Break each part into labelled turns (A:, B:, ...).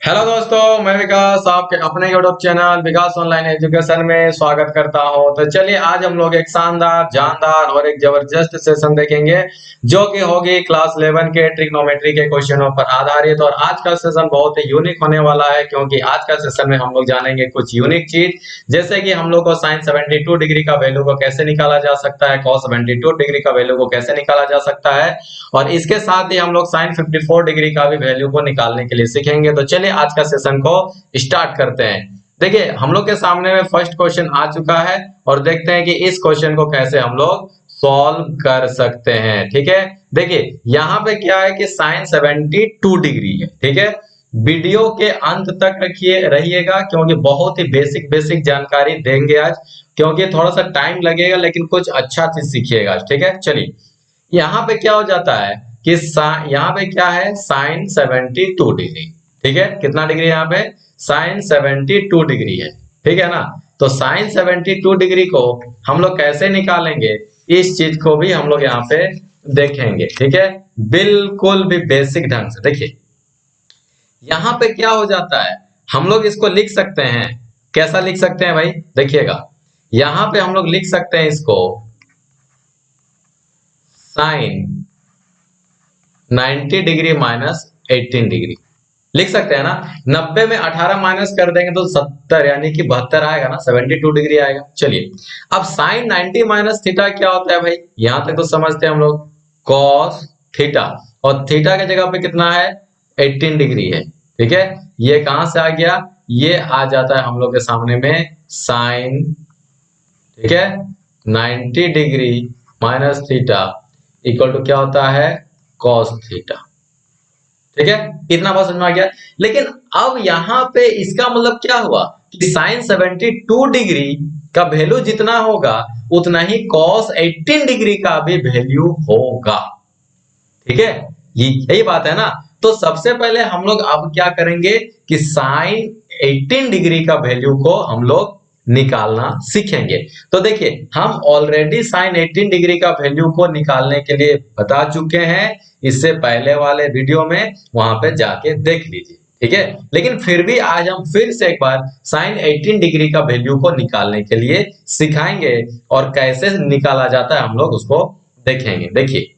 A: Hello दोस्तों, मैं विकास आपके अपने यूट्यूब चैनल विकास ऑनलाइन एजुकेशन में स्वागत करता हूं। तो चलिए आज हम लोग एक शानदार जानदार और एक जबरदस्त सेशन देखेंगे जो कि होगी क्लास 11 के ट्रिग्नोमेट्री के क्वेश्चनों पर आधारित। और आज का सेशन बहुत ही यूनिक होने वाला है क्योंकि आज का सेशन में हम लोग जानेंगे कुछ यूनिक चीज, जैसे कि हम लोग को sin 72 डिग्री का वैल्यू को कैसे निकाला जा सकता है, cos 72 डिग्री का वैल्यू को कैसे निकाला जा सकता है, और इसके साथ ही हम लोग sin 54 डिग्री का भी वैल्यू को निकालने के लिए सीखेंगे। तो चलिए आज का सेशन को स्टार्ट करते हैं। देखिए हम लोग के सामने में फर्स्ट क्वेश्चन आ चुका है और देखते हैं कि इस क्वेश्चन को कैसे हम लोग सॉल्व कर सकते हैं। ठीक है, देखिए यहाँ पे क्या है कि sin 72 डिग्री है। ठीक है, वीडियो के अंत तक रहिएगा क्योंकि बहुत ही बेसिक जानकारी देंगे आज, क्योंकि थोड़ा सा टाइम लगेगा लेकिन कुछ अच्छा चीज सीखिएगा। ठीक है, चलिए यहाँ पे क्या हो जाता है कि यहाँ पे क्या है sin 72 डिग्री। ठीक है, कितना डिग्री यहाँ पे sin 72 डिग्री है। ठीक है ना, तो sin 72 डिग्री को हम लोग कैसे निकालेंगे इस चीज को भी हम लोग यहाँ पे देखेंगे। ठीक है, बिल्कुल भी बेसिक ढंग से देखिए यहाँ पे क्या हो जाता है, हम लोग इसको लिख सकते हैं। कैसा लिख सकते हैं भाई, देखिएगा यहाँ पे हम लोग लिख सकते हैं इसको sin 90 डिग्री माइनस 18 डिग्री लिख सकते हैं ना। 90 में 18 माइनस कर देंगे तो 70 यानी कि 72 आएगा ना, 72 डिग्री आएगा। चलिए अब sin 90 माइनस थीटा क्या होता है भाई, यहां तक तो समझते हैं हम लोग, cos थीटा, और थीटा की जगह पे कितना है 18 डिग्री है। ठीक है, ये कहां से आ गया, ये आ जाता है हम लोग के सामने में sin, ठीक है, 90 degree minus theta equal to क्या होता है cos थीटा। ठीक है, इतना बात समझ में आ गया। लेकिन अब यहाँ पे इसका मतलब क्या हुआ कि sin 72 डिग्री का वैल्यू जितना होगा उतना ही cos 18 डिग्री का भी वैल्यू होगा। ठीक है, यही बात है ना। तो सबसे पहले हम लोग अब क्या करेंगे कि sin 18 डिग्री का वैल्यू को हम लोग निकालना सीखेंगे। तो देखिए हम ऑलरेडी sin 18 डिग्री का वैल्यू को निकालने के लिए बता चुके हैं इससे पहले वाले वीडियो में, वहां पे जाके देख लीजिए। ठीक है, लेकिन फिर भी आज हम फिर से एक बार sin 18 डिग्री का वैल्यू को निकालने के लिए सिखाएंगे और कैसे निकाला जाता है हम लोग उसको देखेंगे। देखिए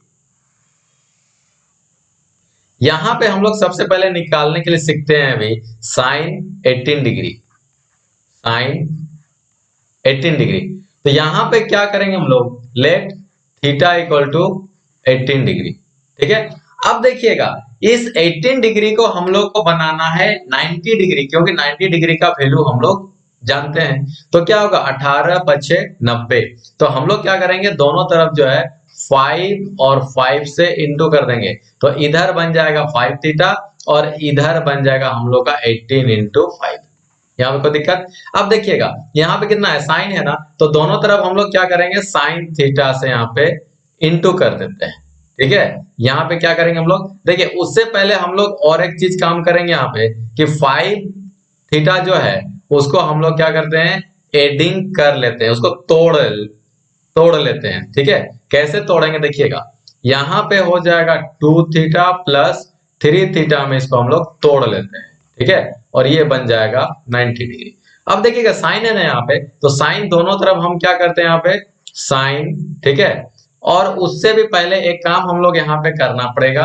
A: यहां पे हम लोग सबसे पहले निकालने के लिए सीखते हैं अभी sin 18 डिग्री, sin 18 डिग्री। तो यहां पे क्या करेंगे हम लोग, let theta equal to 18 degree. ठीक है, अब देखिएगा इस 18 डिग्री को हम लोग को बनाना है 90 डिग्री, क्योंकि 90 डिग्री का वैल्यू हम लोग जानते हैं। तो क्या होगा 18 पछे 90, तो हम लोग क्या करेंगे दोनों तरफ जो है 5 और 5 से इंटू कर देंगे, तो इधर बन जाएगा 5 थीटा और इधर बन जाएगा हम लोग का 18 इंटू 5। यहाँ पे कोई दिक्कत, अब देखिएगा यहाँ पे कितना है साइन है ना, तो दोनों तरफ हम लोग क्या करेंगे साइन थीटा से यहाँ पे इंटू कर देते हैं। ठीक है, यहाँ पे क्या करेंगे हम लोग, देखिए उससे पहले हम लोग और एक चीज काम करेंगे यहाँ पे कि 5 थीटा जो है उसको हम लोग क्या करते हैं एडिंग कर लेते हैं, उसको तोड़ लेते हैं। ठीक है, कैसे तोड़ेंगे देखिएगा, यहाँ पे हो जाएगा 2 थीटा प्लस 3 थीटा में इसको हम लोग तोड़ लेते हैं। ठीक है, और ये बन जाएगा 90 डिग्री। अब देखिएगा साइन है ना यहाँ पे, तो साइन दोनों तरफ हम क्या करते हैं यहाँ पे साइन। ठीक है, और उससे भी पहले एक काम हम लोग यहाँ पे करना पड़ेगा।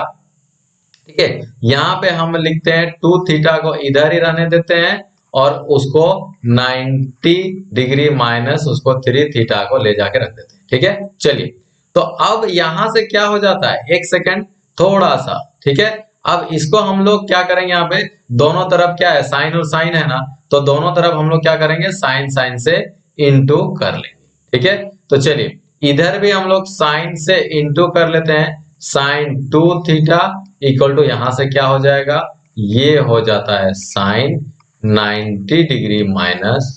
A: ठीक है, यहाँ पे हम लिखते हैं 2 थीटा को इधर ही रहने देते हैं और उसको 90 डिग्री माइनस उसको 3 थीटा को ले जाके रख देते हैं। ठीक है, चलिए तो अब यहां से क्या हो जाता है, एक सेकंड थोड़ा सा। ठीक है, अब इसको हम लोग क्या करेंगे, यहाँ पे दोनों तरफ क्या है साइन और साइन है ना, तो दोनों तरफ हम लोग क्या करेंगे साइन साइन से इंटू कर लेंगे। ठीक है, तो चलिए इधर भी हम लोग साइन से इंटू कर लेते हैं, साइन 2 थीटा इक्वल टू यहां से क्या हो जाएगा, ये हो जाता है साइन 90 डिग्री माइनस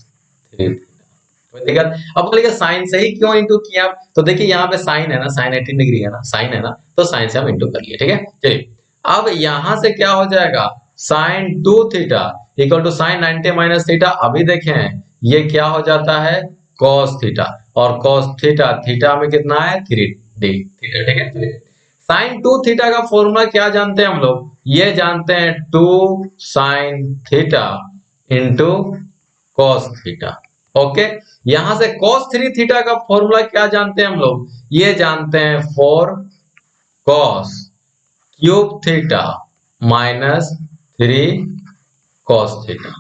A: 3 थीटा। ठीक है, अब बोलिए साइन से ही क्यों इंटू किया, तो देखिए यहाँ पे साइन है ना, साइन 18 डिग्री है ना, साइन है ना, तो साइन से हम इंटू कर लिए। ठीक है, चलिए अब यहां से क्या हो जाएगा sine 2 theta equal to sine 90 minus theta. अभी देखें ये क्या हो जाता है cos थीटा, और cos थीटा थीटा में कितना है 3 थीटा। ठीक है, साइन 2 थीटा का फॉर्मूला क्या जानते हैं हम लोग, ये जानते हैं 2 sine theta into cos theta. Okay, यहां से cos 3 थीटा का फॉर्मूला क्या जानते हैं हम लोग, ये जानते हैं 4 cos cube theta minus 3 cos theta.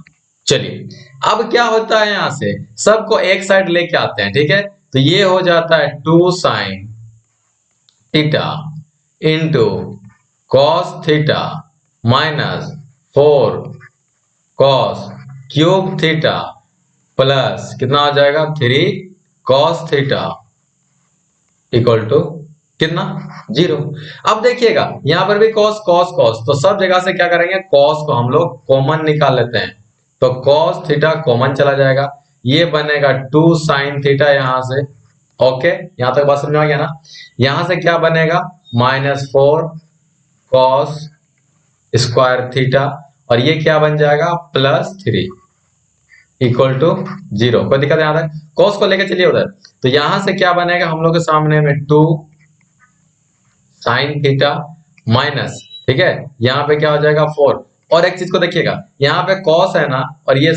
A: चलिए अब क्या होता है, यहां से सबको एक साइड लेके आते हैं, ठीक है। तो ये हो जाता है 2 sine theta into cos theta minus 4 cos cube theta plus कितना आ जाएगा 3 कॉस थीटा इक्वल टू कितना 0। अब देखिएगा यहां पर भी कॉस कॉस कॉस, तो सब जगह से क्या करेंगे, कॉस को हम लोग कॉमन निकाल लेते हैं, तो कॉस थीटा कॉमन चला जाएगा, ये बनेगा 2 साइन थीटा यहां से। ओके, यहां तक बात समझ में आ गया ना। यहां से क्या बनेगा -4 कॉस स्क्वायर थीटा, और ये क्या बन जाएगा +3 इक्वल टू 0। कोई दिक्कत है यहां तक, कॉस को लेके चलिए उधर। तो यहां से क्या बनेगा हम लोग के सामने में 2 साइन थीटा माइनस, ठीक है, यहाँ पे क्या हो जाएगा 4। और एक चीज को देखिएगा, यहाँ पे कॉस है ना, और ये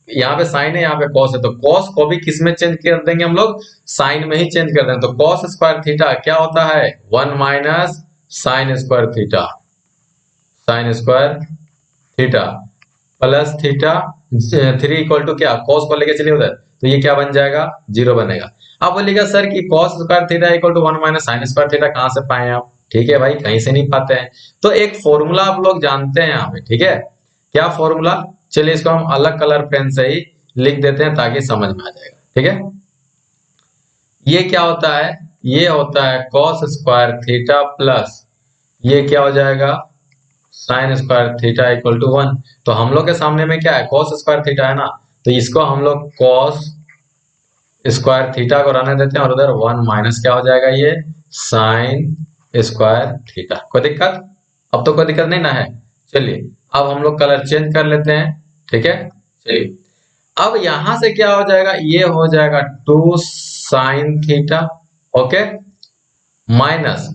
A: यहाँ पे साइन है, यहाँ पे कॉस है, तो कॉस को भी किस में चेंज कर देंगे हम लोग, साइन में ही चेंज कर देंगे। तो कॉस स्क्वायर थीटा क्या होता है 1 minus sine square theta, sine square theta plus theta 3 equal to क्या, कॉस को लेके चलिए उधर, तो ये क्या बन जाएगा 0 बनेगा। अब बोलिएगा सर कि cos square theta equal to 1 minus sine square theta कहां से पाए आप, ठीक है भाई, कहीं से नहीं पाते हैं। तो एक फॉर्मूला आप लोग जानते हैं यहाँ पे, ठीक है, क्या फॉर्मूला, चलिए इसको हम अलग कलर पेन से ही लिख देते हैं ताकि समझ में आ जाएगा, ठीक है। ये क्या होता है, ये होता है कॉस स्क्वायर थीटा प्लस ये क्या हो जाएगा sine square theta equal to 1। तो हम लोग के सामने में क्या है कॉस स्क्वायर थीटा है ना, तो इसको हम लोग कॉस स्क्वायर थीटा को रहने देते हैं, और उधर 1 माइनस क्या हो जाएगा ये साइन स्क्वायर थीटा। कोई दिक्कत, अब तो कोई दिक्कत नहीं ना है। चलिए अब हम लोग कलर चेंज कर लेते हैं, ठीक है। चलिए अब यहां से क्या हो जाएगा, ये हो जाएगा 2 sine theta, okay, minus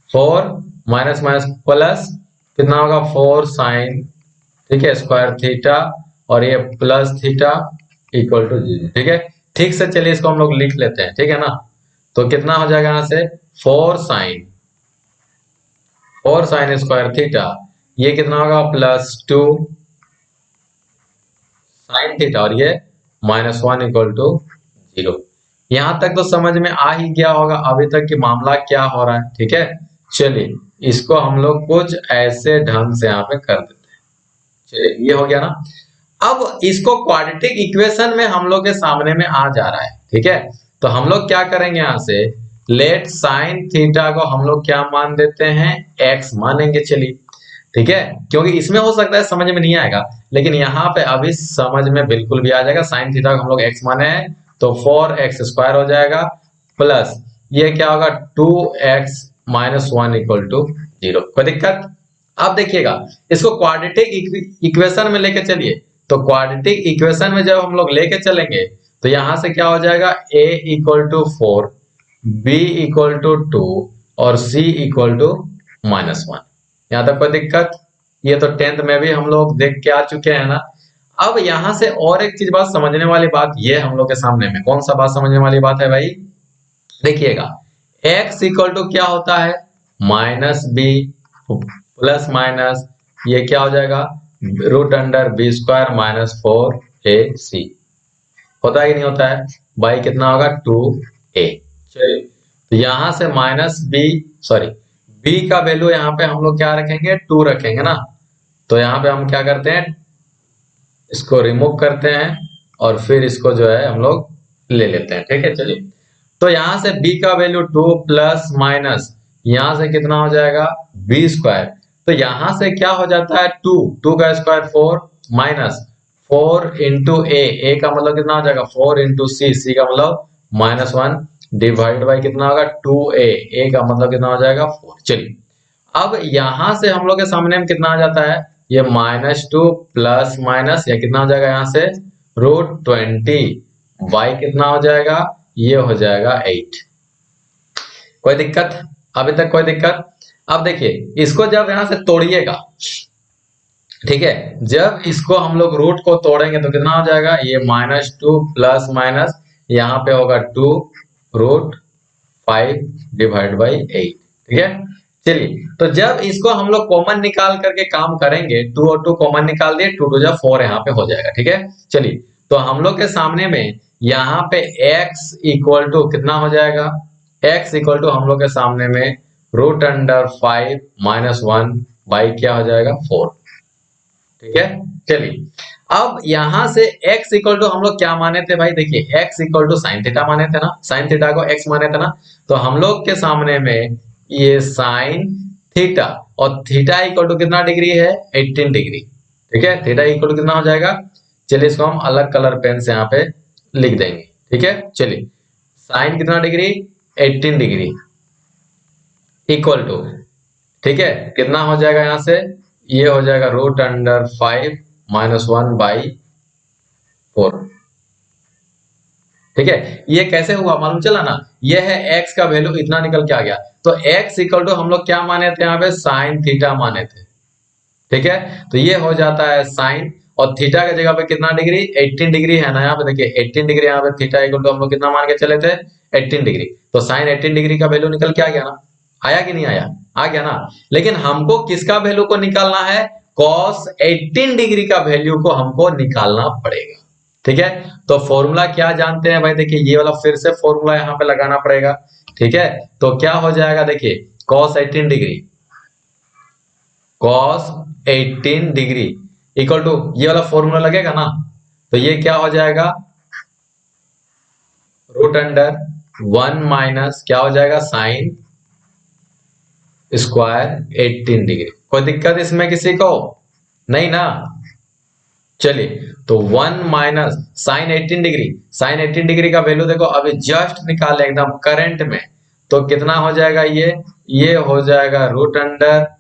A: 4 minus minus plus कितना होगा 4 साइन, ठीक है, स्क्वायर थीटा, और ये प्लस थीटा इक्वल टू 0, ठीक है। ठीक से चलिए इसको हम लोग लिख लेते हैं, ठीक है ना। तो कितना हो जाएगा यहां से 4 साइन स्क्वायर थीटा, ये कितना होगा +2 साइन थीटा, और ये -1 इक्वल टू 0। यहां तक तो समझ में आ ही गया होगा अभी तक कि मामला क्या हो रहा है, ठीक है। चलिए इसको हम लोग कुछ ऐसे ढंग से यहाँ पे कर देते हैं। चलिए ये हो गया ना। अब इसको क्वाड्रेटिक इक्वेशन में हम लोग के सामने में आ जा रहा है, ठीक है। तो हम लोग क्या करेंगे, यहां से लेट साइन थीटा को हम लोग क्या मान देते हैं x मानेंगे, चलिए ठीक है, क्योंकि इसमें हो सकता है समझ में नहीं आएगा, लेकिन यहाँ पे अभी समझ में बिल्कुल भी आ जाएगा। साइन थीटा को हम लोग x माने हैं, तो 4x स्क्वायर हो जाएगा प्लस ये क्या होगा 2x माइनस 1 इक्वल टू 0। कोई दिक्कत, अब देखिएगा इसको क्वाड्रेटिक इक्वेशन में लेके चलिए। तो क्वाड्रेटिक इक्वेशन में जब हम लोग लेके चलेंगे तो यहां से क्या हो जाएगा a equal to 4, b equal to 2 और c इक्वल टू -1। यहां तक कोई दिक्कत, ये तो 10th में भी हम लोग देख के आ चुके हैं ना। अब यहां से और एक चीज बात समझने वाली बात ये हम लोग के सामने में कौन सा बात समझने वाली बात है भाई, देखिएगा x इक्वल टू क्या होता है -b प्लस माइनस ये क्या हो जाएगा √b² माइनस 4ac होता है कि नहीं होता है भाई, कितना होगा 2a। चलिए तो यहां से b का वैल्यू यहाँ पे हम लोग क्या रखेंगे 2 रखेंगे ना। तो यहाँ पे हम क्या करते हैं इसको रिमूव करते हैं और फिर इसको जो है हम लोग ले लेते हैं, ठीक है। चलिए तो यहां से b का वैल्यू 2 प्लस माइनस यहां से कितना हो जाएगा b²। तो यहां से क्या हो जाता है 2 का स्क्वायर 4 माइनस 4 इंटू a का मतलब कितना हो जाएगा 4 इंटू c का मतलब -1 डिवाइड बाई कितना होगा 2a का मतलब कितना हो जाएगा 4। चलिए अब यहां से हम लोग के सामने में कितना आ जाता है ये -2 प्लस माइनस या कितना हो जाएगा यहां से √20 बाई कितना हो जाएगा ये हो जाएगा 8। कोई दिक्कत, अभी तक कोई दिक्कत। अब देखिए इसको जब यहां से तोड़िएगा, ठीक है, जब इसको हम लोग रूट को तोड़ेंगे तो कितना हो जाएगा, ये -2 प्लस माइनस यहाँ पे होगा 2√5/8, ठीक है। चलिए तो जब इसको हम लोग कॉमन निकाल करके काम करेंगे, 2 और 2 कॉमन निकाल दिए, 2 2 जा 4 यहाँ पे हो जाएगा, ठीक है। चलिए तो हम लोग के सामने में यहाँ पे x इक्वल टू कितना हो जाएगा, x इक्वल टू हम लोग के सामने में √5 - 1 बाई क्या हो जाएगा 4, ठीक है। चलिए अब यहां से x इक्वल टू हम लोग क्या माने थे भाई, देखिए x equal to sine theta माने थे ना, साइन थीटा को x माने थे ना, तो हम लोग के सामने में ये साइन थीटा और थीटा इक्वल टू कितना डिग्री है, 18 डिग्री, ठीक है। थीटा इक्वल टू कितना हो जाएगा, चलिए इसको हम अलग कलर पेन से यहाँ पे लिख देंगे, ठीक है। चलिए साइन कितना डिग्री, 18 डिग्री इक्वल टू, ठीक है, कितना हो जाएगा यहां से, ये हो जाएगा √5 - 1/4, ठीक है। ये कैसे हुआ मालूम चला ना, ये है x का वैल्यू इतना निकल के आ गया, तो x इक्वल टू हम लोग क्या माने थे यहाँ पे, साइन थीटा माने थे, ठीक है। तो ये हो जाता है साइन, और थीटा की जगह पे कितना डिग्री, 18 डिग्री है ना, यहाँ पे देखिए 18 डिग्री, यहाँ पे थीटा इक्वल टू हम लोग कितना मान के चले थे, 18 डिग्री, तो साइन 18 डिग्री का वैल्यू निकल के आ गया ना, आया कि नहीं आया, आ गया ना। लेकिन हमको किसका वैल्यू को निकालना है, cos 18 डिग्री का वैल्यू को हमको निकालना पड़ेगा, ठीक है। तो फॉर्मूला क्या जानते हैं भाई, देखिए ये वाला फिर से फॉर्मूला यहाँ पे लगाना पड़ेगा, ठीक है। तो क्या हो जाएगा, देखिए cos 18 degree, cos 18 degree equal to ये वाला फॉर्मूला लगेगा ना, तो ये क्या हो जाएगा, √1 माइनस क्या हो जाएगा, साइन स्क्वायर 18 डिग्री। कोई दिक्कत इसमें किसी को नहीं ना। चलिए तो 1 minus sine 18 degree, sine 18 degree का वैल्यू देखो अभी जस्ट निकाले एकदम करंट में, तो कितना हो जाएगा, ये हो जाएगा √5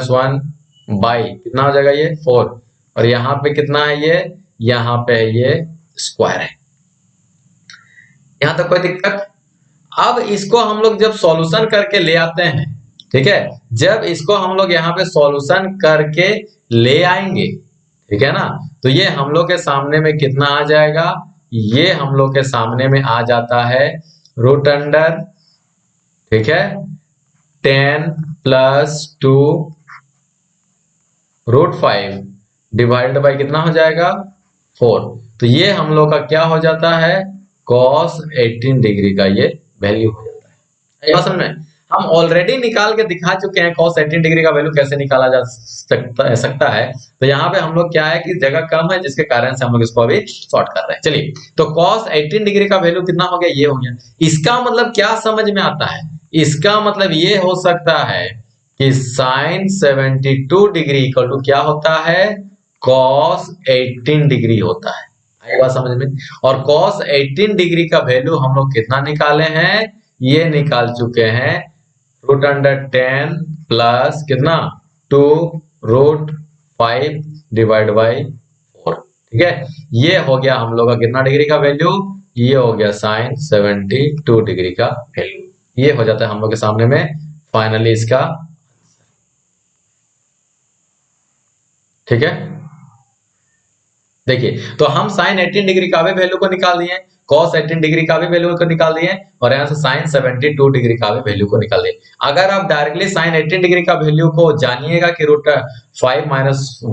A: - 1 बाई कितना हो जाएगा, ये 4, और यहाँ पे कितना है, ये यहाँ पे ये स्क्वायर है। यहां तक कोई दिक्कत। अब इसको हम लोग जब सॉल्यूशन करके ले आते हैं, ठीक है, जब इसको हम लोग यहाँ पे सॉल्यूशन करके ले आएंगे, ठीक है ना, तो ये हम लोग के सामने में कितना आ जाएगा, ये हम लोग के सामने में आ जाता है √, ठीक है, 10 + 2 √5 डिवाइडेड बाई कितना हो जाएगा 4, तो ये हम लोग का क्या हो जाता है, cos 18 डिग्री का ये वैल्यू हो जाता है। समझ में, हम ऑलरेडी निकाल के दिखा चुके हैं cos 18 डिग्री का वैल्यू कैसे निकाला जा सकता है। तो यहाँ पे हम लोग क्या है कि जगह कम है, जिसके कारण से हम लोग इसको अभी सॉर्ट कर रहे हैं। चलिए तो cos 18 डिग्री का वैल्यू कितना हो गया, ये हो गया। इसका मतलब क्या समझ में आता है, इसका मतलब ये हो सकता है कि sin 72 डिग्री इक्वल टू क्या होता है, cos 18 डिग्री होता है। आई बात समझ में। और cos 18 डिग्री का वैल्यू हम लोग कितना निकाले हैं, ये निकाल चुके हैं √10 प्लस कितना 2√5 डिवाइड बाई 4, ठीक है। ये हो गया हम लोग का कितना डिग्री का वैल्यू, ये हो गया sin 72 डिग्री का वैल्यू। ये हो जाता है हम लोग के सामने में फाइनली इसका, ठीक है। देखिए तो हम sin 18 डिग्री का भी वैल्यू को निकाल दिए, cos 18 डिग्री का भी वैल्यू को निकाल दिए, और यहाँ से sin 72 डिग्री का भी वैल्यू को निकाल दिए। अगर आप डायरेक्टली sin 18 डिग्री का वैल्यू को जानिएगा कि √5 -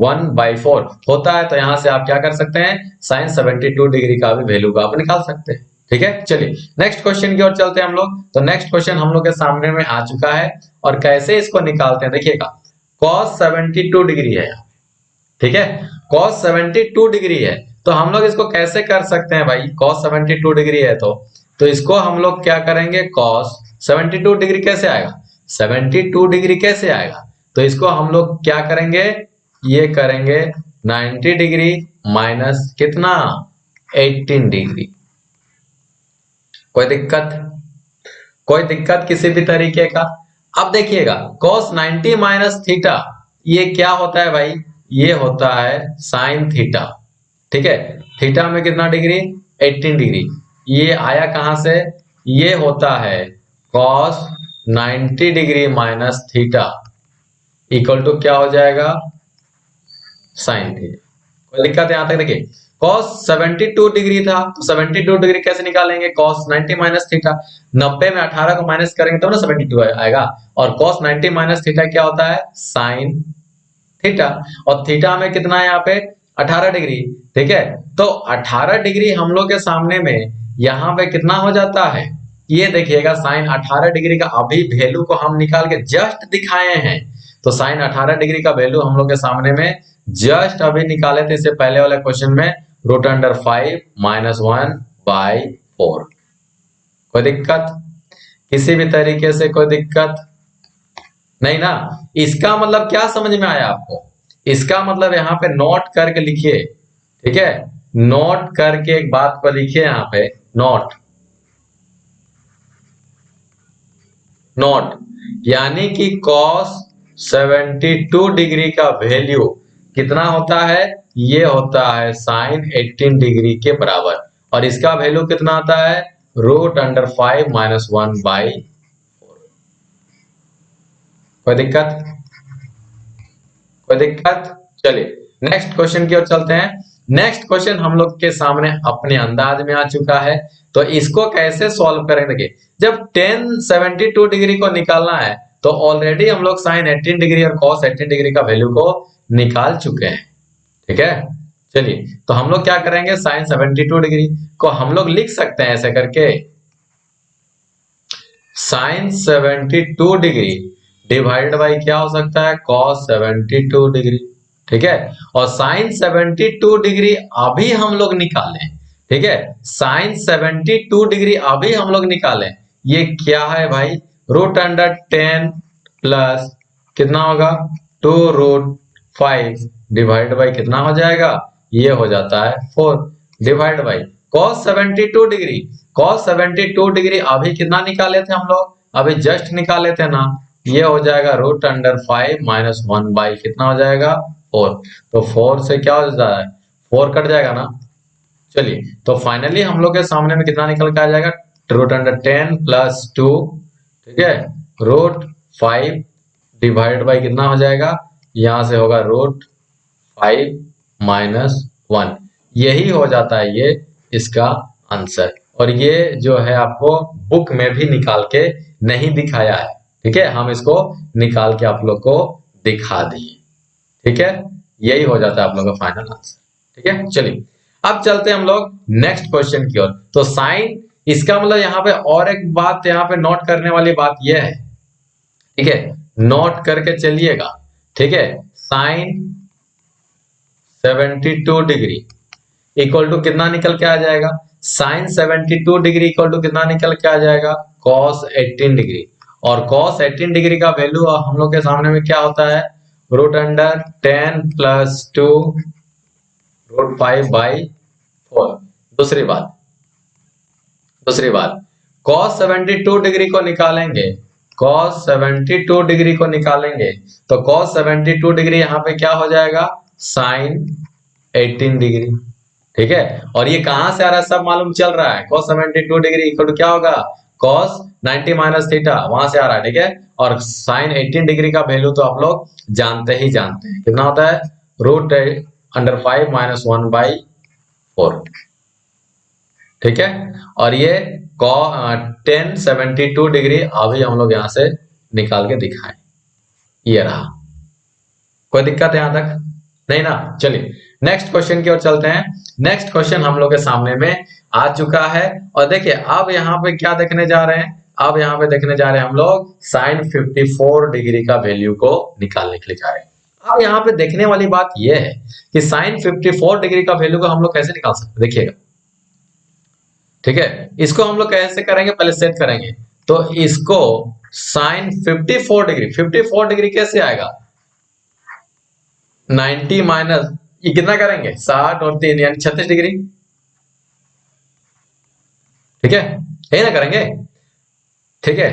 A: 1/4 होता है, तो यहाँ से आप क्या कर सकते हैं, sin 72 डिग्री का भी वैल्यू को आप निकाल सकते हैं, ठीक है। चलिए नेक्स्ट क्वेश्चन की ओर चलते हैं हम लोग। तो नेक्स्ट क्वेश्चन हम लोग के सामने में आ चुका है, और कैसे इसको निकालते हैं देखिएगा। cos 72 डिग्री है, ठीक है, cos 72 डिग्री है, तो हम लोग इसको कैसे कर सकते हैं भाई, cos 72 डिग्री है तो इसको हम लोग क्या करेंगे, cos 72 डिग्री कैसे आएगा, 72 डिग्री कैसे आएगा, तो इसको हम लोग क्या करेंगे, ये करेंगे 90 डिग्री माइनस कितना 18 डिग्री। कोई दिक्कत, कोई दिक्कत किसी भी तरीके का। अब देखिएगा cos 90 माइनस थीटा, ये क्या होता है भाई, ये होता है साइन थीटा, ठीक है। थीटा में कितना डिग्री, 18 डिग्री, ये आया कहां से, ये होता है cos 90 degree minus theta equal to क्या हो जाएगा, साइन थीटा। कोई दिक्कत है यहां तक? देखिए cos 72 डिग्री था तो 72 डिग्री कैसे निकालेंगे, cos 90 माइनस थीटा। 90 में 18 को माइनस करेंगे तो ना 72 आएगा, और cos 90 माइनस थीटा क्या होता है, साइन थीटा। और थीटा में कितना है यहाँ पे, 18 डिग्री। ठीक है, तो 18 डिग्री हम लोग के सामने में यहाँ पे कितना हो जाता है, ये देखिएगा साइन 18 डिग्री का अभी वैल्यू को हम निकाल के जस्ट दिखाए हैं। तो साइन 18 डिग्री का वैल्यू हम लोग के सामने में जस्ट अभी निकाले थे इससे पहले वाले क्वेश्चन में, रूट अंडर 5 माइनस 1/4। कोई दिक्कत किसी भी तरीके से, कोई दिक्कत नहीं ना? इसका मतलब क्या समझ में आया आपको? इसका मतलब यहाँ पे नोट करके लिखिए। ठीक है, नोट करके एक बात को लिखिए यहाँ पे, नोट नोट यानी कि cos 72 डिग्री का वैल्यू कितना होता है, ये होता है साइन 18 डिग्री के बराबर, और इसका वैल्यू कितना आता है, रूट अंडर 5 माइनस 1/4। कोई दिक्कत, कोई दिक्कत? चलिए नेक्स्ट क्वेश्चन की ओर चलते हैं। नेक्स्ट क्वेश्चन हम लोग के सामने अपने अंदाज में आ चुका है, तो इसको कैसे सॉल्व करेंगे? देखिए जब tan 72 डिग्री को निकालना है तो ऑलरेडी हम लोग साइन 18 डिग्री और cos 18 डिग्री का वैल्यू को निकाल चुके हैं। ठीक है, चलिए तो हम लोग क्या करेंगे, साइन 72 डिग्री को हम लोग लिख सकते हैं ऐसे करके, साइन 72 डिग्री डिवाइडेड बाई क्या हो सकता है, cos 72 डिग्री। ठीक है, और साइन 72 डिग्री अभी हम लोग निकालें। ठीक है, साइन 72 डिग्री अभी हम लोग निकालें, ये क्या है भाई, रूट अंडर 10 प्लस कितना होगा, 2 रूट 5 डिवाइड बाई कितना हो जाएगा, ये हो जाता है 4 divide by cos 72 degree. cos 72 degree अभी कितना निकाले थे हम लोग, अभी जस्ट निकाले थे ना, ये हो जाएगा रूट अंडर 5 माइनस 1 बाई कितना हो जाएगा, 4। तो 4 से क्या हो जाता है, 4 कट जाएगा ना। चलिए तो फाइनली हम लोग के सामने में कितना निकल के आ जाएगा, रूट अंडर 10 प्लस 2, ठीक है, रूट 5 डिवाइड बाई कितना हो जाएगा, यहां से होगा रूट 5 माइनस 1। यही हो जाता है ये इसका आंसर, और ये जो है आपको बुक में भी निकाल के नहीं दिखाया है। ठीक है, हम इसको निकाल के आप लोग को दिखा दिए। ठीक है, यही हो जाता है आप लोग का फाइनल आंसर। ठीक है, चलिए अब चलते हैं हम लोग नेक्स्ट क्वेश्चन की ओर। तो साइन, इसका मतलब यहाँ पे और एक बात यहाँ पे नोट करने वाली बात यह है, ठीक है, नोट करके चलिएगा। ठीक है, साइन 72 डिग्री इक्वल टू कितना निकल के आ जाएगा, साइन 72 डिग्री इक्वल टू कितना निकल के आ जाएगा, cos 18 डिग्री। और cos 18 डिग्री का वैल्यू हम लोग के सामने में क्या होता है, रूट अंडर 10 प्लस 2 रूट 5/4। दूसरी बात cos 72 डिग्री को निकालेंगे, cos 72 डिग्री को निकालेंगे तो cos 72 डिग्री यहाँ पे क्या हो जाएगा, साइन 18 डिग्री। ठीक है, और ये कहां से आ रहा है सब मालूम चल रहा है, cos 72 डिग्री इक्वल टू क्या होगा, cos 90 माइनस थीटा, वहां से आ रहा है। ठीक है, और साइन 18 डिग्री का वैल्यू तो आप लोग जानते ही जानते हैं, कितना होता है, रूट अंडर 5 माइनस 1/4। ठीक है, और ये tan 72 डिग्री अभी हम लोग यहां से निकाल के दिखाएं, ये रहा। कोई दिक्कत है यहां तक? नहीं ना? चलिए नेक्स्ट क्वेश्चन की ओर चलते हैं। नेक्स्ट क्वेश्चन हम लोग के सामने में आ चुका है, और देखिए अब यहाँ पे क्या देखने जा रहे हैं, अब यहाँ पे देखने जा रहे हैं हम लोग साइन 54 डिग्री का वैल्यू को निकालने के लिए जा रहे हैं। अब यहाँ पे देखने वाली बात यह है कि साइन 54 डिग्री का वैल्यू को हम लोग कैसे निकाल सकते हैं, देखिएगा। ठीक है, इसको हम लोग कैसे करेंगे, पहले सेट करेंगे। तो इसको साइन 54 डिग्री कैसे आएगा, 90 माइनस ये कितना करेंगे, 60 और 3 यानी 36 डिग्री। ठीक है, यही ना करेंगे। ठीक है,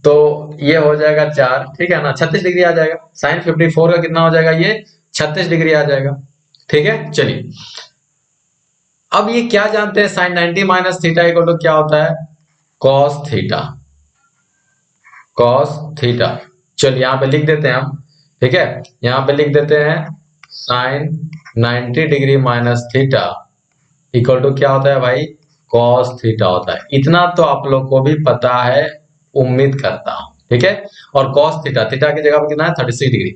A: तो ये हो जाएगा 4, ठीक है ना, 36 डिग्री आ जाएगा। साइन 54 का कितना हो जाएगा, ये 36 डिग्री आ जाएगा। ठीक है, चलिए अब ये क्या जानते हैं, sine 90 minus theta equal to क्या होता है, कॉस थीटा। Cos theta. चलिए यहाँ पे लिख देते हैं हम, ठीक है, यहाँ पे लिख देते हैं sine 90 degree minus theta equal to क्या होता है भाई, कॉस थीटा होता है। इतना तो आप लोग को भी पता है, उम्मीद करता हूं, ठीक है। और कॉस थीटा, थीटा की जगह पर कितना है 36 डिग्री।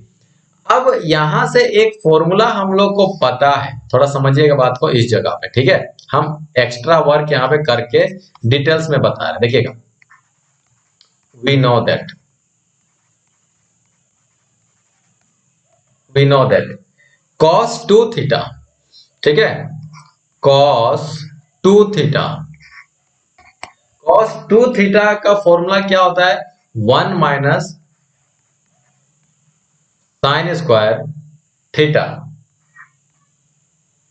A: अब यहां से एक फॉर्मूला हम लोग को पता है, थोड़ा समझिएगा बात को इस जगह पे, ठीक है। हम एक्स्ट्रा वर्क यहाँ पे करके डिटेल्स में बता रहे हैं, देखिएगा। We know that cos 2 theta, ठीक है, cos 2 थीटा, cos 2 थीटा का फॉर्मूला क्या होता है, 1 माइनस साइन स्क्वायर थीटा,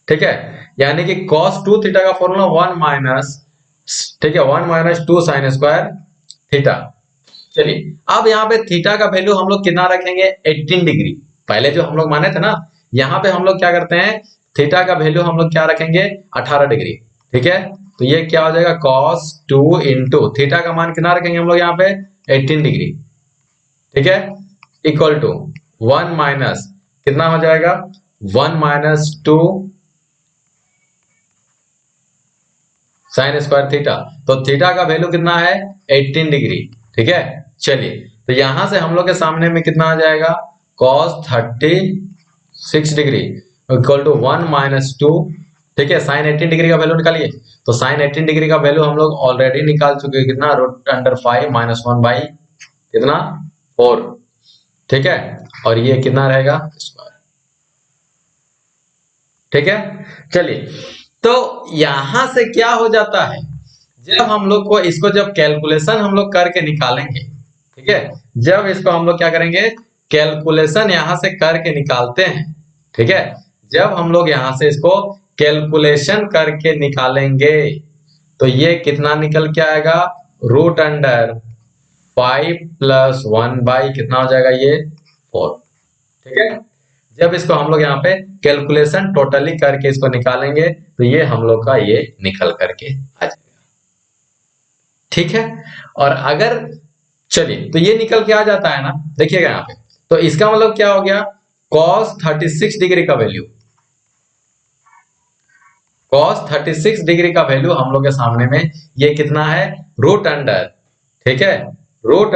A: ठीक है। यानी कि cos 2 थीटा का फॉर्मूला 1 माइनस, ठीक है, 1 माइनस 2 साइन स्क्वायर थीटा। चलिए अब यहाँ पे थीटा का वैल्यू हम लोग कितना रखेंगे, 18 डिग्री। पहले जो हम लोग माने थे ना, यहाँ पे हम लोग क्या करते हैं, थीटा का वैल्यू हम लोग क्या रखेंगे, 18 डिग्री, ठीक है। तो ये क्या हो जाएगा, cos 2 इंटू थीटा का मान कितना रखेंगे हम लोग यहाँ पे, 18 डिग्री, ठीक है, इक्वल टू 1 माइनस कितना हो जाएगा, 1 माइनस 2 साइन स्क्वायर थीटा। तो थीटा का वैल्यू कितना है, 18 डिग्री, ठीक है। चलिए तो यहां से हम लोग के सामने में कितना आ जाएगा, cos 36 degree equal to 1 minus 2, ठीक है। साइन 18 डिग्री का वैल्यू निकालिए। तो साइन 18 डिग्री का वैल्यू हम लोग ऑलरेडी निकाल चुके हैं, कितना, रूट अंडर 5 माइनस 1 बाई कितना 4, ठीक है। और ये कितना रहेगा, स्क्वायर, ठीक है। चलिए तो यहां से क्या हो जाता है, जब हम लोग को इसको जब कैलकुलेशन हम लोग करके निकालेंगे, ठीक है, जब इसको हम लोग क्या करेंगे, कैलकुलेशन यहां से करके निकालते हैं, ठीक है। जब हम लोग यहां से इसको कैलकुलेशन करके निकालेंगे तो ये कितना निकल के आएगा, रूट अंडर 5 प्लस 1 बाई कितना हो जाएगा, ये 4, ठीक है। जब इसको हम लोग यहाँ पे कैलकुलेशन टोटली करके इसको निकालेंगे तो ये हम लोग का ये निकल करके आ जाएगा, ठीक है। और अगर, चलिए तो ये निकल के आ जाता है ना, देखिएगा यहाँ पे, तो इसका मतलब क्या हो गया, cos 36 डिग्री का वैल्यू, cos 36 डिग्री का वैल्यू हम लोग के सामने में ये कितना है, रूट अंडर, ठीक है, रूट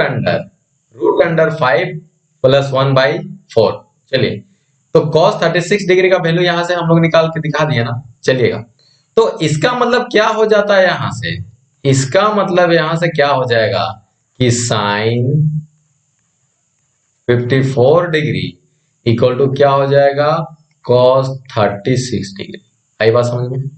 A: अंडर 5 प्लस 1 बाई 4। चलिए तो cos 36 डिग्री का वैल्यू यहां से हम लोग निकाल के दिखा दिए ना, चलिएगा। तो इसका मतलब क्या हो जाता है यहां से, इसका मतलब यहां से क्या हो जाएगा कि साइन 54 डिग्री इक्वल टू क्या हो जाएगा, cos 36 डिग्री। आई बात समझ में।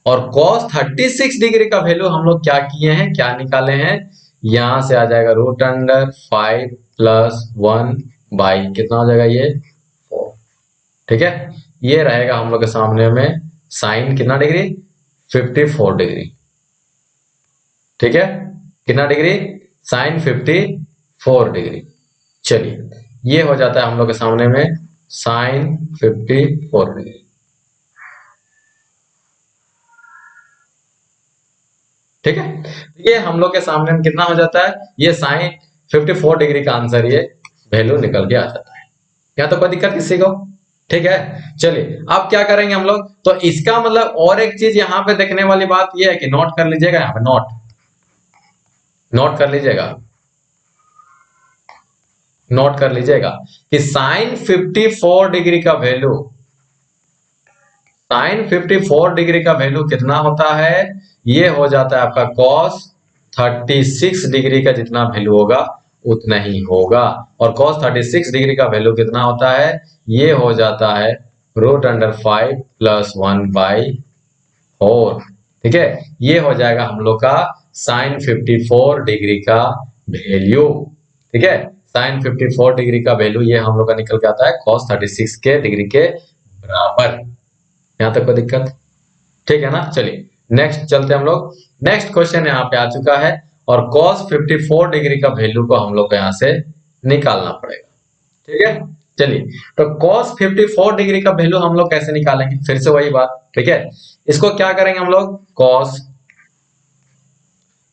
A: और cos 36 डिग्री का वैल्यू हम लोग क्या किए हैं, क्या निकाले हैं, यहां से आ जाएगा रूट अंडर 5 प्लस 1 बाई कितना हो जाएगा, ये 4, ठीक है। ये रहेगा हम लोग के सामने में साइन कितना डिग्री, 54 डिग्री, ठीक है, कितना डिग्री, साइन 54 डिग्री। चलिए ये हो जाता है हम लोग के सामने में साइन 54 डिग्री, ठीक है। ये हम लोग के सामने में कितना हो जाता है, ये साइन 54 डिग्री का आंसर ये वैल्यू निकल के आ जाता है। क्या तो कोई दिक्कत किसी को, ठीक है। चलिए अब क्या करेंगे हम लोग, तो इसका मतलब और एक चीज यहाँ पे देखने वाली बात ये है कि नोट कर लीजिएगा, यहाँ पे नोट कर लीजिएगा, नोट कर लीजिएगा कि साइन 54 डिग्री का वैल्यू, साइन 54 डिग्री का वैल्यू कितना होता है, ये हो जाता है आपका cos 36 डिग्री का जितना वैल्यू होगा उतना ही होगा। और cos 36 डिग्री का वैल्यू कितना होता है, ये हो जाता है रूट अंडर 5 प्लस 1 बाई 4, ठीक है। ये हो जाएगा हम लोग का साइन 54 डिग्री का वैल्यू, ठीक है। साइन 54 डिग्री का वैल्यू ये हम लोग का निकल के आता है cos 36 के डिग्री के बराबर। यहां तक कोई दिक्कत, ठीक है ना। चलिए नेक्स्ट चलते हम लोग, नेक्स्ट क्वेश्चन यहाँ पे आ चुका है और cos 54 डिग्री का वैल्यू को हम लोग को यहाँ से निकालना पड़ेगा, ठीक है। चलिए तो cos 54 डिग्री का वैल्यू हम लोग कैसे निकालेंगे, फिर से वही बात, ठीक है। इसको क्या करेंगे हम लोग, cos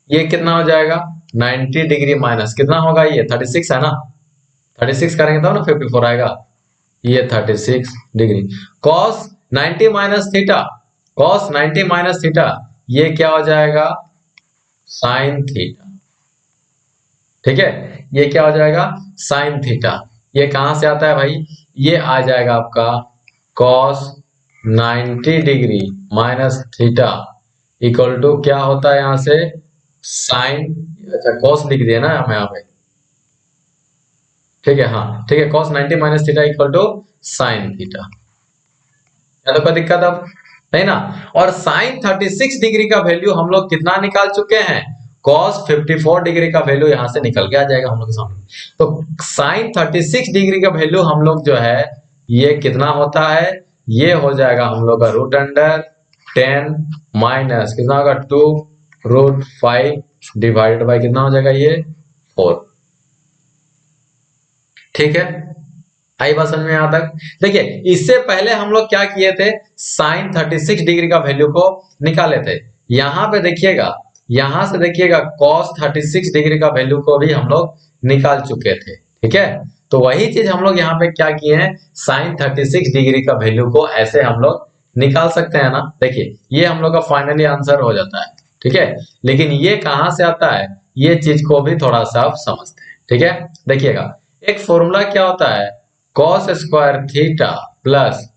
A: ये कितना हो जाएगा 90 डिग्री माइनस कितना होगा, ये 36 है ना, 36 करेंगे तब ना 54 आएगा, ये 36 degree. Cos 90 minus theta, cos 90 minus theta ये क्या हो जाएगा, साइन थीटा। ठीक है, ये क्या हो जाएगा, साइन थीटा। ये कहां से आता है भाई, ये आ जाएगा आपका cos 90 degree minus theta equal to क्या होता है यहां से साइन, अच्छा कॉस लिख दिया ना हम यहाँ पे, ठीक है, हाँ ठीक है, cos 90 minus theta equal to sine theta. या तो कोई दिक्कत अब नहीं ना। और साइन 36 डिग्री का वैल्यू हम लोग कितना निकाल चुके हैं, कॉस 54 डिग्री का वैल्यू यहां से निकल के आ जाएगा हम लोग के सामने। तो साइन 36 डिग्री का वैल्यू हम लोग जो है ये कितना होता है, ये हो जाएगा हम लोग का रूट अंडर 10 माइनस कितना होगा 2 रूट 5 डिवाइडेड बाय कितना हो जाएगा ये 4। ठीक है, आई बात समझ में यहां तक। देखिए इससे पहले हम लोग क्या किए थे, साइन 36 डिग्री का वैल्यू को निकाले थे। यहां पे देखिएगा, यहां से देखिएगा कॉस 36 डिग्री का वैल्यू को भी हम लोग निकाल चुके थे। ठीक है, तो वही चीज हम लोग यहाँ पे क्या किए हैं, साइन 36 डिग्री का वैल्यू को ऐसे हम लोग निकाल सकते हैं ना। देखिए ये हम लोग का फाइनली आंसर हो जाता है। ठीक है, लेकिन ये कहां से आता है, ये चीज को भी थोड़ा सा आप समझते हैं। ठीक है, देखिएगा एक फॉर्मूला क्या होता है, कॉस स्क्वायर थीटा प्लस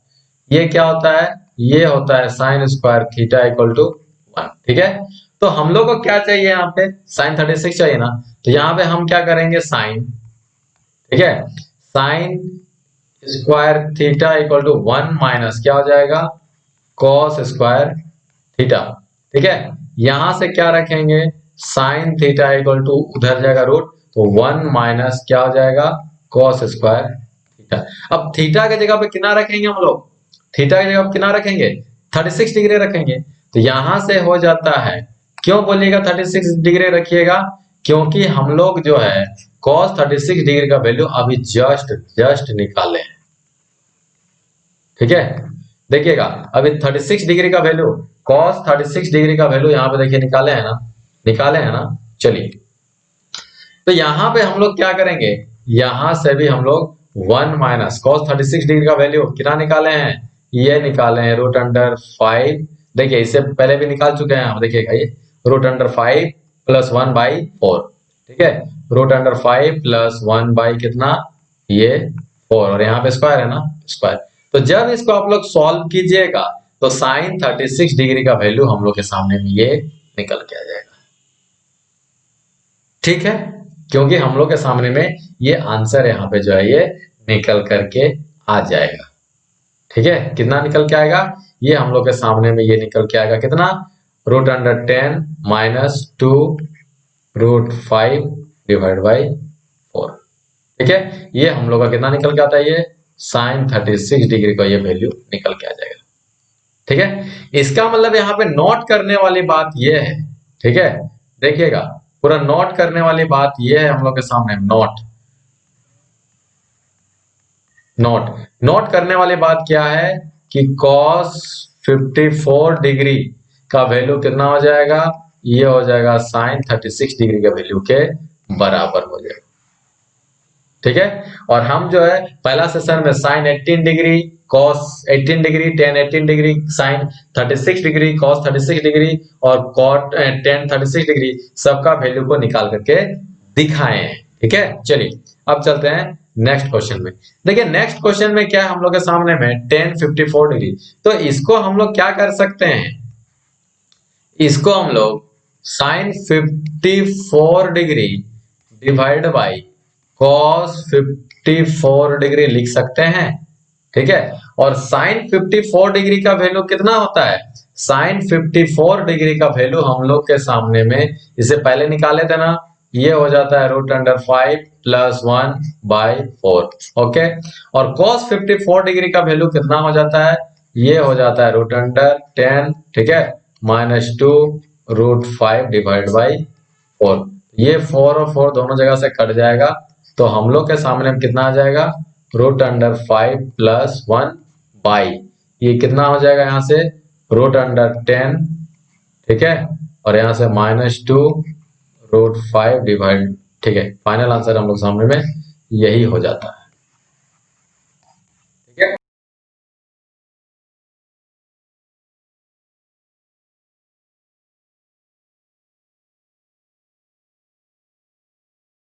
A: ये क्या होता है, ये होता है sine square theta equal to 1। ठीक है, तो हम लोग को क्या चाहिए यहाँ पे, साइन 36 चाहिए ना, तो यहाँ पे हम क्या करेंगे साइन, ठीक है, sine square theta equal to 1 minus क्या हो जाएगा कॉस स्क्वायर थीटा। ठीक है, यहां से क्या रखेंगे साइन थीटा इक्वल टू उधर जाएगा रूट, तो 1 माइनस क्या हो जाएगा कॉस स्क्वायर थीटा। अब थीटा की जगह पे कितना रखेंगे हम लोग, थीटा की जगह पे कितना रखेंगे 36 डिग्री रखेंगे। तो यहां से हो जाता है, क्यों बोलिएगा 36 डिग्री रखिएगा, क्योंकि हम लोग जो है cos 36 डिग्री का वैल्यू अभी जस्ट निकाले हैं। ठीक है, देखिएगा अभी 36 डिग्री का वैल्यू, cos 36 डिग्री का वैल्यू यहाँ पे देखिए निकाले हैं ना, निकाले हैं ना। चलिए तो यहाँ पे हम लोग क्या करेंगे, यहां से भी हम लोग 1 माइनस cos 36 डिग्री का वैल्यू कितना निकाले हैं, ये निकाले हैं रूट अंडर 5। देखिए इससे पहले भी निकाल चुके हैं हम, देखिएगा ये रूट अंडर 5 प्लस 1 बाई 4। ठीक है, रूट अंडर 5 प्लस 1 बाई कितना ये 4, और यहाँ पे स्क्वायर है ना स्क्वायर। तो जब इसको आप लोग सॉल्व कीजिएगा तो साइन 36 डिग्री का वैल्यू हम लोग के सामने में ये निकल के आ जाएगा। ठीक है, क्योंकि हम लोग के सामने में ये आंसर यहाँ पे जो है ये निकल करके आ जाएगा। ठीक है, कितना निकल के आएगा, ये हम लोग के सामने में ये निकल के आएगा कितना, root under 10 minus 2 root 5 divide by 4। ठीक है, ये हम लोग का कितना निकल के आता है, ये साइन 36 डिग्री का ये वैल्यू निकल के आ जाएगा। ठीक है, इसका मतलब यहाँ पे नोट करने वाली बात ये है। ठीक है, देखिएगा पूरा नोट करने वाली बात ये है हम लोग के सामने, नोट करने वाली बात क्या है कि cos 54 डिग्री का वैल्यू कितना हो जाएगा, ये हो जाएगा साइन 36 डिग्री के वैल्यू के बराबर हो जाएगा। ठीक है, और हम जो है पहला सेशन में sine 18 degree cos 18 degree tan 18 degree sine 36 degree cos 36 degree और cot tan 36 डिग्री सबका वैल्यू को निकाल करके दिखाए हैं। ठीक है, चलिए अब चलते हैं नेक्स्ट क्वेश्चन में। देखिए नेक्स्ट क्वेश्चन में क्या है हम लोग के सामने में tan 54 डिग्री, तो इसको हम लोग क्या कर सकते हैं, इसको हम लोग sine 54 degree divide by cos 54 degree लिख सकते हैं। ठीक है, और साइन 54 डिग्री का वैल्यू कितना होता है, साइन 54 डिग्री का वैल्यू हम लोग के सामने में इसे पहले निकाले थे ना, ये हो जाता है root under 5 plus 1 by 4। Okay, और cos 54 डिग्री का वैल्यू कितना हो जाता है, ये हो जाता है रूट अंडर 10, ठीक है, माइनस 2 रूट 5 डिवाइड बाई 4। ये 4 और 4 दोनों जगह से कट जाएगा, तो हम लोग के सामने में कितना आ जाएगा, रूट अंडर 5 प्लस 1 बाई ये कितना हो जाएगा यहाँ से रूट अंडर 10। ठीक है, और यहाँ से माइनस 2 रूट 5 डिवाइड, ठीक है, फाइनल आंसर हम लोग सामने में यही हो जाता है।